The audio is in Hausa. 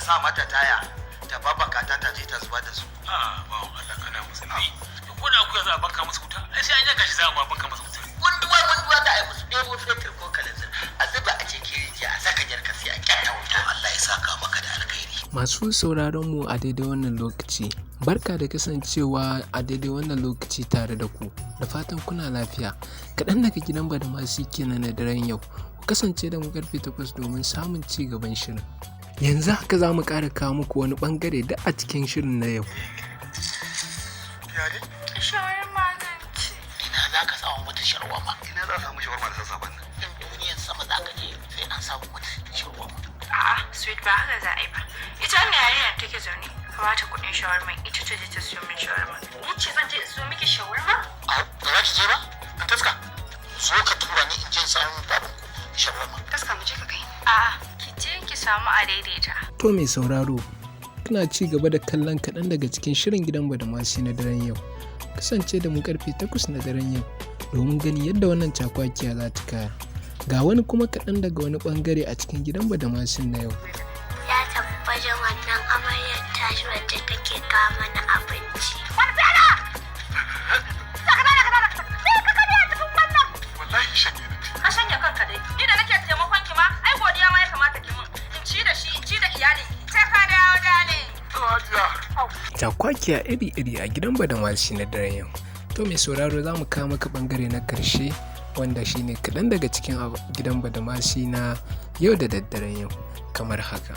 sa mata taya ta babbaka ta je ta zuba da su. Ba Allah kana musulmi. Ko da ku za a banka musu wuta, ai sai an yanka shi za a banka musu wuta. Gunduwa da ai musu ɗebo fetur ko kalanzir a zuba a cikin rijiya a saka jarka sai a kyatta wuta. Allah ya saka maka da alkhairi. Masu sauraron mu a daidai wannan lokaci, barka da kasancewa a daidai wannan lokaci tare da ku, da fatan kuna lafiya. Kaɗan daga gidan Badamasi kenan na daren yau, ku kasance da mu karfe 8 domin samun ci gaban shirin. Yanzu haka za mu ƙara kawo muku wani ɓangare da a cikin shirin na yau. Yare? Shawarma zan ci. Ina za ka samu mata shawarma? Ina za ka samu shawarma da sassafen nan? In duniyar sama za ka je sai an samu mata shawarma. A'a, sweet ba haka za a yi ba. Ita wannan yarinyar take zaune, ka bata kuɗin shawarma, ita ta je ta siyo min shawarma. Ni ce zan je in siyo miki shawarma? Ba za ki je ba? An taska? Zo ka tura ni in je samun babanku shawarma. Taska mu je ka kai. A'a, ki je ki samu a daidaita. To mai sauraro, kana ci gaba da kallon kaɗan daga cikin shirin gidan Badamasi na daren yau. Kasance da mu karfe 8 na daren yau domin gani yadda wannan cakwakiya za ta kaya. Ga wani kuma kaɗan daga wani ɓangare a cikin gidan Badamasi na yau. Ya tabbata wannan amaryar tashi wacce take kawo mana abinci. Wallahi shanye na. Ka shanya kanka dai. Ni da nake taimakon ki ma, ai godiya ma ya kamata ki mun. In ci da shi, in ci da iyali. Sai ka dawo dale. Cakwakiya iri-iri a gidan Badamasi na daren yau. To mai sauraro za mu kawo maka ɓangare na ƙarshe wanda shine kaɗan daga cikin gidan Badamasi na yau da daddaren yau kamar haka.